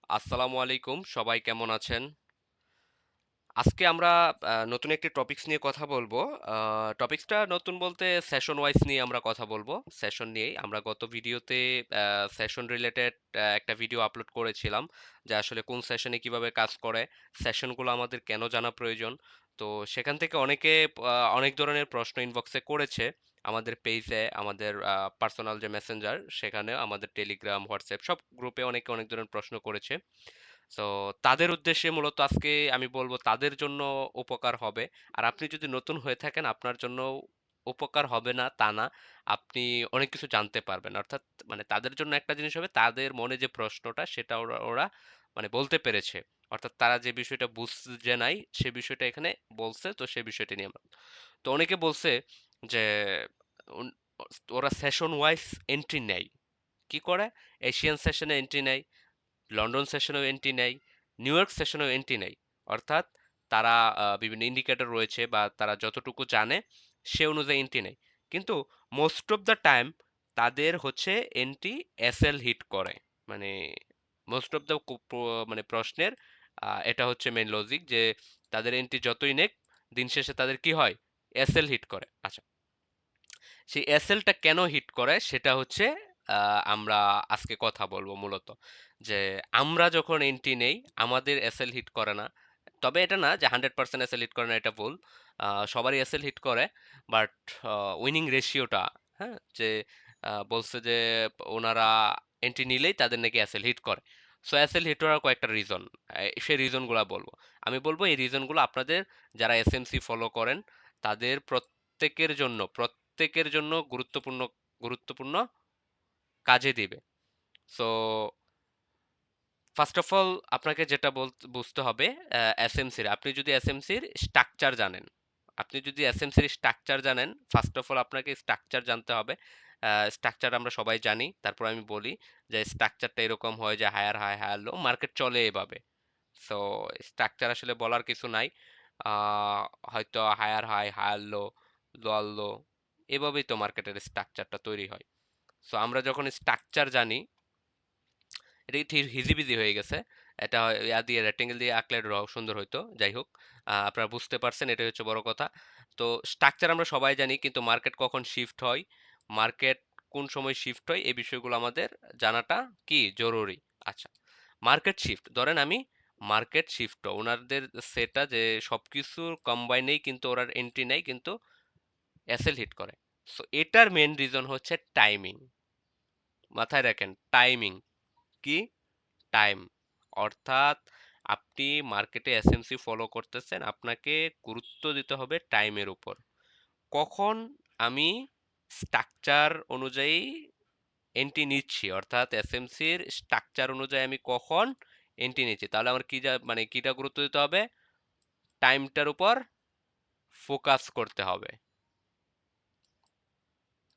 আসসালামু আলাইকুম। সবাই কেমন আছেন? আজকে আমরা নতুন একটি টপিকস নিয়ে কথা বলবো। টপিকসটা নতুন বলতে সেশন ওয়াইজ নিয়ে আমরা কথা বলবো। সেশন নিয়েই। আমরা গত ভিডিওতে সেশন রিলেটেড একটা ভিডিও আপলোড করেছিলাম যে আসলে কোন সেশনে কিভাবে কাজ করে, সেশনগুলো আমাদের কেন জানা প্রয়োজন। তো সেখান থেকে অনেকে অনেক ধরনের প্রশ্ন ইনবক্সে করেছে। আমাদের পেজে, আমাদের পার্সোনাল যে মেসেঞ্জার সেখানে, আমাদের টেলিগ্রাম, হোয়াটসঅ্যাপ সব গ্রুপে অনেকে অনেক ধরনের প্রশ্ন করেছে। সো তাদের উদ্দেশ্যে মূলত আজকে আমি বলবো তাদের জন্য উপকার হবে। আর আপনি যদি নতুন হয়ে থাকেন আপনার জন্য উপকার হবে না তা না। আপনি অনেক কিছু জানতে পারবেন। অর্থাৎ মানে তাদের জন্য একটা জিনিস হবে, তাদের মনে যে প্রশ্নটা সেটা ওরা ওরা মানে বলতে পেরেছে। অর্থাৎ তারা যে বিষয়টা বুঝে নাই সে বিষয়টা এখানে বলছে, তো সে বিষয়টা নিয়ে আমরা। তো অনেকে বলছে যে উন- ওরা সেশন ওয়াইজ এন্ট্রি নেয়। কি করে? এশিয়ান সেশনে এন্ট্রি নেয়, লন্ডন সেশনেও এন্ট্রি নেয়, নিউ ইয়র্ক সেশনেও এন্ট্রি নেয়। অর্থাৎ তারা বিভিন্ন ইন্ডিকেটর রয়েছে বা তারা যতটুকু জানে সে অনুযায়ী এন্ট্রি নেয়। কিন্তু মোস্ট অফ দ্য টাইম তাদের হচ্ছে এন্ট্রি এসএল হিট করে। মানে মোস্ট অফ দ্য মানে প্রশ্নের এটা হচ্ছে মেন লজিক যে তাদের এন্ট্রি যতই নেক, দিন শেষে তাদের কি হয়? এসএল হিট করে। আচ্ছা, সেই এসএলটা কেন হিট করে সেটা হচ্ছে আমরা আজকে কথা বলবো মূলত। যে আমরা যখন এন্ট্রি নেই আমাদের এসএল হিট করে না। তবে এটা না যে 100% এসএল হিট করে না, এটা ভুল। সবারই এসএল হিট করে, বাট উইনিং রেশিওটা, হ্যাঁ, যে বলছে যে ওনারা এন্ট্রি নিলেই তাদের নাকি এসএল হিট করে। সো এসএল হিট হওয়ার কয়েকটা রিজন, সেই রিজনগুলো বলবো। আমি বলবো এই রিজনগুলো আপনাদের যারা এসএমসি ফলো করেন তাদের প্রত্যেকের জন্য গুরুত্বপূর্ণ গুরুত্বপূর্ণ কাজে দিবে। সো ফার্স্ট অফ অল আপনাকে যেটা বুঝতে হবে, এসএমসির, আপনি যদি এসএমসির স্ট্রাকচার জানেন, ফার্স্ট অফ অল আপনাকে স্ট্রাকচার জানতে হবে। স্ট্রাকচার আমরা সবাই জানি, তারপর আমি বলি যে স্ট্রাকচারটা এরকম হয় যে higher high higher low, market চলে এভাবে। সো স্ট্রাকচার আসলে বলার কিছু নাই। আহ, হয়তো higher high higher low, lower low, এভাবেই তো মার্কেটের স্ট্রাকচারটা তৈরি হয়। সো আমরা যখন স্ট্রাকচার জানি, এটা ঠিক হিজিবিজি হয়ে গেছে। এটা ইয়া দিয়ে রেক্টেঙ্গেল দিয়ে আঁকলে সুন্দর হইতো। যাই হোক, আপনারা বুঝতে পারছেন, এটাই হচ্ছে বড় কথা। তো স্ট্রাকচার আমরা সবাই জানি, কিন্তু মার্কেট কখন শিফট হয়, মার্কেট কোন সময় শিফট হয়, এই বিষয়গুলো আমাদের জানাটা কি জরুরি। আচ্ছা, মার্কেট শিফট ধরেন আমি, মার্কেট শিফট ওনাদের সেটা যে সবকিছু কম্বাইনেই কিন্তু ওরা এন্ট্রি নেয় কিন্তু এসএল হিট করে। সো এটার মেন রিজন হচ্ছে টাইমিং। মাথায় রাখেন, টাইমিং কি? টাইম। অর্থাৎ আপনি মার্কেটে এসএমসি ফলো করতেছেন, আপনাকে গুরুত্ব দিতে হবে টাইমের উপর। কখন আমি স্ট্রাকচার অনুযায়ী এন্ট্রি নিচ্ছি, অর্থাৎ এসএমসির স্ট্রাকচার অনুযায়ী আমি কখন এন্ট্রি নিচ্ছি, তাহলে আমার কি মানে কিটা গুরুত্ব দিতে হবে? টাইমটার উপর ফোকাস করতে হবে।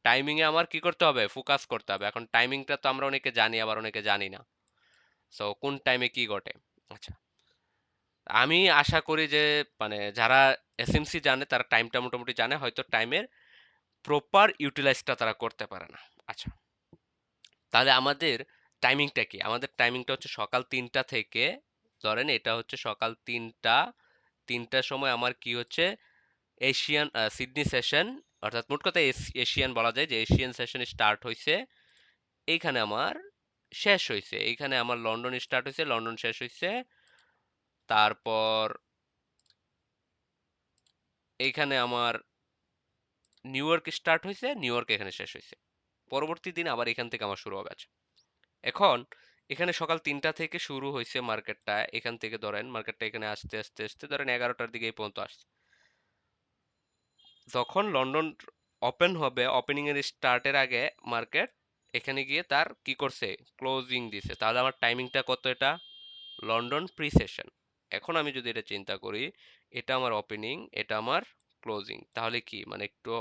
টাইমিং এ আমার কি করতে হবে? ফোকাস করতে হবে। এখন টাইমিংটা তো আমরা অনেকে জানি, আবার অনেকে জানি না। সো কোন টাইমে কি ঘটে। আচ্ছা, আমি আশা করি যে মানে যারা এসএমসি জানে তারা টাইমটা মোটামুটি জানে, হয়তো টাইমের প্রপার ইউটিলাইজটা তারা করতে পারে না। আচ্ছা, তাহলে আমাদের টাইমিংটা কি? আমাদের টাইমিংটা হচ্ছে সকাল ৩টা থেকে, ধরেন এটা হচ্ছে সকাল ৩টার সময় আমার কি হচ্ছে, এশিয়ান সিডনি সেশন, অর্থাৎ মোট কথা এশিয়ান বলা যায় যে এশিয়ান সেশন স্টার্ট হয়েছে, এইখানে আমার শেষ হয়েছে, এইখানে আমার লন্ডন স্টার্ট হয়েছে, লন্ডন শেষ হয়েছে, তারপর এইখানে আমার নিউ ইয়র্ক স্টার্ট হয়েছে, নিউ ইয়র্ক এখানে শেষ হয়েছে। পরবর্তী দিন আবার এখান থেকে আমার শুরু হবে। আচ্ছা, এখন এখানে সকাল ৩টা থেকে শুরু হয়েছে মার্কেটটা, এখান থেকে ধরেন মার্কেটটা এখানে আসতে আসতে আসতে ধরেন 11টার দিকে এই পর্যন্ত আসছে। যখন লন্ডন ওপেন হবে, ওপেনিং এর স্টার্টের আগে মার্কেট এখানে গিয়ে তার কি করছে, ক্লোজিং দিছে, তাহলে আমার টাইমিংটা কত? এটা লন্ডন প্রি সেশন। এখন আমি যদি এটা চিন্তা করি, এটা আমার ওপেনিং, এটা আমার ক্লোজিং, তাহলে কি মানে একটু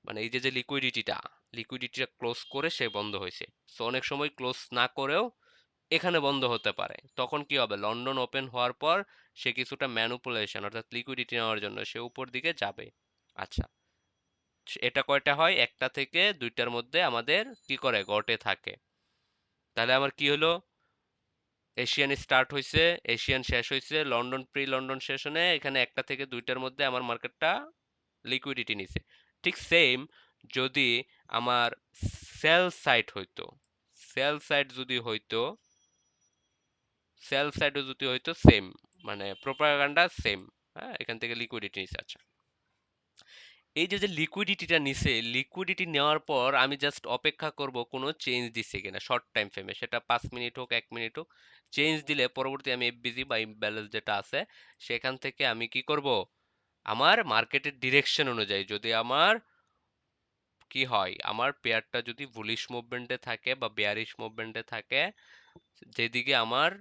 মানে এই যে যে লিকুইডিটিটা ক্লোজ করে সে বন্ধ হয়েছে। সো অনেক সময় ক্লোজ না করেও এখানে বন্ধ হতে পারে, তখন কি হবে? লন্ডন ওপেন হওয়ার পর সে কিছুটা ম্যানুপুলেশন অর্থাৎ লিকুইডিটি নেওয়ার জন্য সে উপর দিকে যাবে। আচ্ছা, এটা কয়টা হয়? 1টা থেকে 2টার মধ্যে আমাদের কি করে ঘটে থাকে। তাহলে আমার কি হলো? এশিয়ান স্টার্ট হয়েছে, এশিয়ান শেষ হয়েছে, লন্ডন প্রি লন্ডন সেশনে এখানে একটা থেকে দুইটার মধ্যে আমার মার্কেটটা লিকুইডিটি নিছে। ঠিক সেম যদি আমার সেল সাইড হইতো, সেল সাইড যদি হইতো, সেল সাইডও যদি হইতো সেম, মানে প্রোপাগান্ডা সেম। হ্যাঁ, এখান থেকে লিকুইডিটি নিছে। আচ্ছা, এই যে যে লিকুইডিটিটা নিছে, লিকুইডিটি নেওয়ার পর আমি জাস্ট অপেক্ষা করব কোনো চেঞ্জ দিছে কিনা শর্ট টাইম ফ্রেমে, সেটা 5 মিনিট হোক 1 মিনিট হোক। চেঞ্জ দিলে পরবর্তী আমি এফবিজি বা ইমব্যালেন্স যেটা আছে সেখান থেকে আমি কি করব, আমার মার্কেটের ডিরেকশন অনুযায়ী যদি আমার কি হয়, আমার পেয়ারটা যদি বুলিশ মুভমেন্টে থাকে বা বেয়ারিশ মুভমেন্টে থাকে, যেদিকে আমার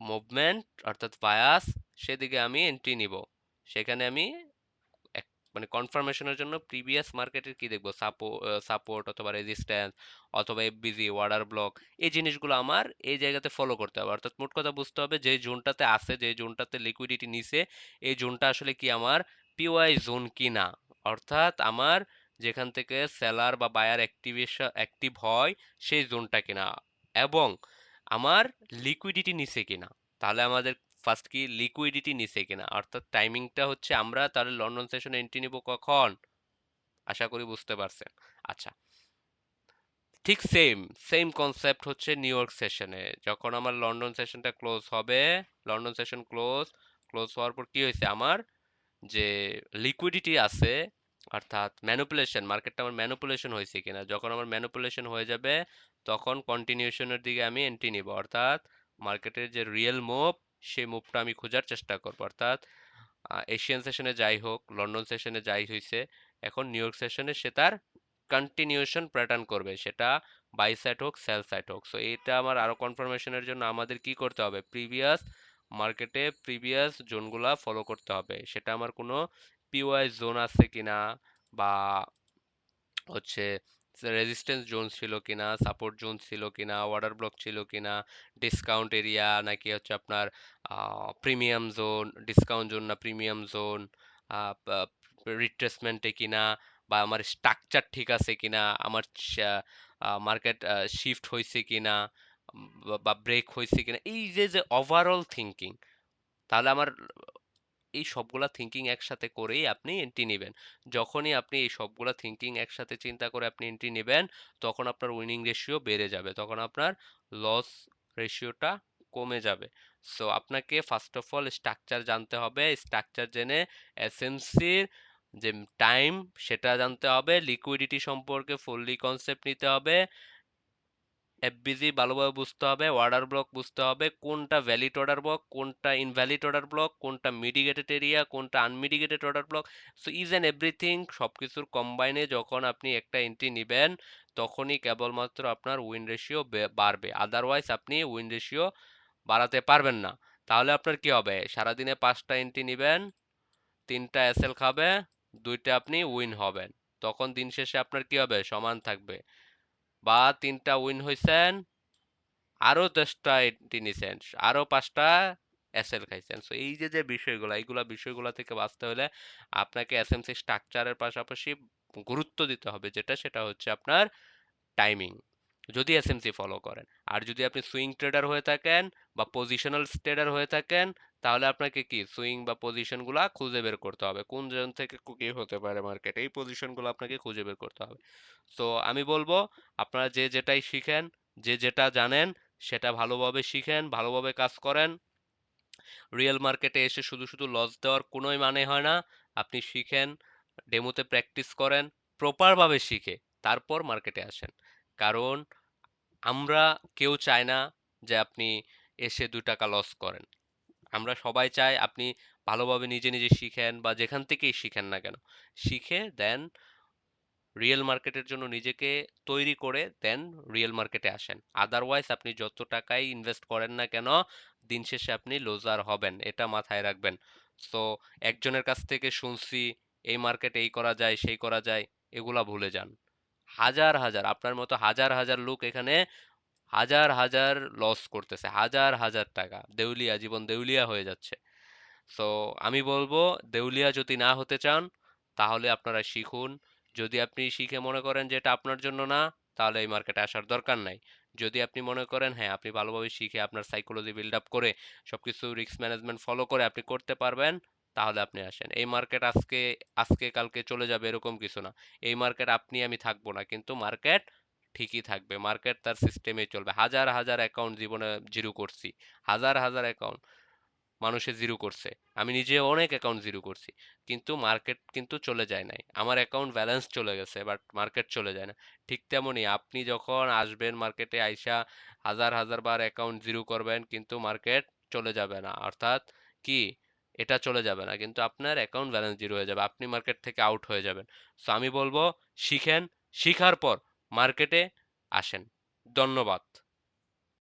মুভমেন্ট অর্থাৎ বায়াস, সেদিকে আমি এন্ট্রি নিব। সেখানে আমি মানে কনফার্মেশনের জন্য প্রিভিয়াস মার্কেটের কি দেখবো, সাপোর্ট অথবা রেজিস্ট্যান্স অথবা এফবিজি ওয়ার্ডার ব্লক, এই জিনিসগুলো আমার এই জায়গাতে ফলো করতে হবে। অর্থাৎ মোট কথা বুঝতে হবে যে জোনটাতে আছে, যে জোনটাতে লিকুইডিটি নিছে, এই জোনটা আসলে কি আমার পিওয়াই জোন কিনা, অর্থাৎ আমার যেখান থেকে সেলার বা বায়ার অ্যাক্টিভ হয় সেই জোনটা কিনা, এবং আমার লিকুইডিটি নিছে কিনা। তাহলে আমাদের ফার্স্ট কি লিকুইডিটি নিছে কিনা, অর্থাৎ টাইমিংটা হচ্ছে আমরা তাহলে লন্ডন সেশনে এন্ট্রি নিব কখন, আশা করি বুঝতে পারছেন। আচ্ছা, ঠিক সেম সেম কনসেপ্ট হচ্ছে নিউ ইয়র্ক সেশনে, যখন আমার লন্ডন সেশনটা ক্লোজ হবে, লন্ডন সেশন ক্লোজ, ক্লোজ হওয়ার পর কি হয়েছে, আমার যে লিকুইডিটি আছে অর্থাৎ ম্যানিপুলেশন, মার্কেটটা আমার ম্যানিপুলেশন হয়েছে কিনা, যখন আমার ম্যানিপুলেশন হয়ে যাবে তখন কন্টিনিউশনের দিকে আমি এন্ট্রি নিব। অর্থাৎ মার্কেটের যে রিয়েল মুভ, সেই মুভটা আমি খোঁজার চেষ্টা করব। অর্থাৎ এশিয়ান সেশনে যাই হোক, লন্ডন সেশনে যাই হয়েছে, এখন নিউ ইয়র্ক সেশনে সে তার কন্টিনিউশন প্যাটার্ন করবে, সেটা বাই সাইড হোক সেল সাইড হোক। সো এটা আমার আরো কনফার্মেশনের জন্য আমাদের কি করতে হবে, প্রিভিয়াস মার্কেটে প্রিভিয়াস জোনগুলা ফলো করতে হবে, সেটা আমার কোনো পিওয়াই জোন আছে কিনা, বা হচ্ছে রেজিস্ট্যান্স জোন ছিল কিনা, সাপোর্ট জোন ছিল কিনা, অর্ডার ব্লক ছিল কিনা, ডিসকাউন্ট এরিয়া নাকি হচ্ছে আপনার প্রিমিয়াম জোন, ডিসকাউন্ট জোন না প্রিমিয়াম জোন, রিট্রেসমেন্টে কিনা, বা আমার স্ট্রাকচার ঠিক আছে কিনা, আমার মার্কেট শিফট হয়েছে কিনা, বা ব্রেক হয়েছে কিনা, এই যে যে ওভারঅল থিঙ্কিং, তাহলে আমার এই সবগুলা থিঙ্কিং একসাথে করেই আপনি এন্ট্রি নেবেন। যখনই আপনি এই সবগুলা থিঙ্কিং একসাথে চিন্তা করে আপনি এন্ট্রি নেবেন, তখন আপনার উইনিং রেশিও বেড়ে যাবে, তখন আপনার লস রেশিওটা কমে যাবে। সো আপনাকে ফার্স্ট অফ অল স্ট্রাকচার জানতে হবে, স্ট্রাকচার জেনে এসএমসির যে টাইম সেটা জানতে হবে, লিকুইডিটি সম্পর্কে ফুললি কনসেপ্ট নিতে হবে, এফবিজি ভালোভাবে বুঝতে হবে, অর্ডার ব্লক বুঝতে হবে, কোনটা ভ্যালিড অর্ডার ব্লক, কোনটা ইনভ্যালিড অর্ডার ব্লক, কোনটা মিটিগেটেড এরিয়া, কোনটা আনমিটিগেটেড order block. So is and everything সবকিছুর কম্বাইনে যখন আপনি একটা এন্ট্রি নিবেন, তখনই কেবলমাত্র আপনার উইন রেশিও বাড়বে, আদারওয়াইজ আপনি উইন রেশিও বাড়াতে পারবেন না। তাহলে আপনার কি হবে, সারাদিনে 5টা এন্ট্রি নিবেন, 3টা এসএল খাবে, 2টা আপনি উইন হবেন, তখন দিন শেষে আপনার কি হবে, সমান থাকবে। বা 3টা উইন হয়েছেন, আরো 10টা এন্ট্রি নিছেন, আরো 5টা এসএল খাইছেন। সো এই যে যে বিষয়গুলো, এইগুলা বিষয়গুলো থেকে বাঁচতে হলে আপনাকে এসএমসি স্ট্রাকচারের পাশাপাশি গুরুত্ব দিতে হবে, যেটা সেটা হচ্ছে আপনার টাইমিং, যদি এসএমসি ফলো করেন। আর যদি আপনি সুইং ট্রেডার হয়ে থাকেন বা পজিশনাল ট্রেডার হয়ে থাকেন, তাহলে আপনাকে কি সুইং বা পজিশনগুলা খুঁজে বের করতে হবে, কোন জোন থেকে কি হতে পারে মার্কেট, এই পজিশনগুলো আপনাকে খুঁজে বের করতে হবে। তো আমি বলবো আপনারা যে যেটাই শিখেন, যে যেটা জানেন সেটা ভালোভাবে শিখেন, ভালোভাবে কাজ করেন। রিয়েল মার্কেটে এসে শুধু শুধু লস দেওয়ার কোনোই মানে হয় না। আপনি শিখেন, ডেমোতে প্র্যাকটিস করেন, প্রপারভাবে শিখে তারপর মার্কেটে আসেন। কারণ আমরা কেউ চায় না যে আপনি এসে 2 টাকা লস করেন। আমরা সবাই চাই আপনি ভালোভাবে নিজে নিজে শিখেন, বা যেখান থেকেই শিখেন না কেন, শিখে দেন রিয়েল মার্কেটের জন্য নিজেকে তৈরি করে দেন রিয়েল মার্কেটে আসেন। আদারওয়াইজ আপনি যত টাকাই ইনভেস্ট করেন না কেন, দিন শেষে আপনি লুজার হবেন, এটা মাথায় রাখবেন। সো একজনের কাছ থেকে শুনছি এই মার্কেটে এই করা যায় সেই করা যায়, এগুলা ভুলে যান। হাজার হাজার আপনার মতো হাজার হাজার লোক এখানে হাজার হাজার লস করতেছে, হাজার হাজার টাকা দেউলিয়া, জীবন দেউলিয়া হয়ে যাচ্ছে। সো আমি বলবো, দেউলিয়া যদি না হতে চান তাহলে আপনারা শিখুন। যদি আপনি শিখে মনে করেন যে এটা আপনার জন্য না, তাহলে এই মার্কেটে আসার দরকার নাই। যদি আপনি মনে করেন হ্যাঁ আপনি ভালোভাবে শিখে আপনার সাইকোলজি বিল্ড আপ করে সবকিছু রিস্ক ম্যানেজমেন্ট ফলো করে আপনি করতে পারবেন, তাহলে আপনি আসেন। এই মার্কেট আজকে আজকে কালকে চলে যাবে এরকম কিছু না। এই মার্কেট আপনি আমি থাকবো না, কিন্তু মার্কেট ঠিকই থাকবে। মার্কেট তার সিস্টেমে চলবে। হাজার হাজার অ্যাকাউন্ট জীবনে জিরো করছি, হাজার হাজার অ্যাকাউন্ট মানুষে জিরো করছে। আমি নিজে অনেক অ্যাকাউন্ট জিরো করছি, কিন্তু মার্কেট কিন্তু চলে যায় নাই। আমার অ্যাকাউন্ট ব্যালেন্স চলে গেছে, বাট মার্কেট চলে যায় না। ঠিক তেমনই আপনি যখন আসবেন মার্কেটে আইসা হাজার হাজার বার অ্যাকাউন্ট জিরো করবেন, কিন্তু মার্কেট চলে যাবে না। অর্থাৎ কি, এটা চলে যাবে না, কিন্তু আপনার অ্যাকাউন্ট ব্যালেন্স জিরো হয়ে যাবে, আপনি মার্কেট থেকে আউট হয়ে যাবেন। সো আমি বলবো শিখেন, শিখার পর মার্কেটে আসেন। ধন্যবাদ।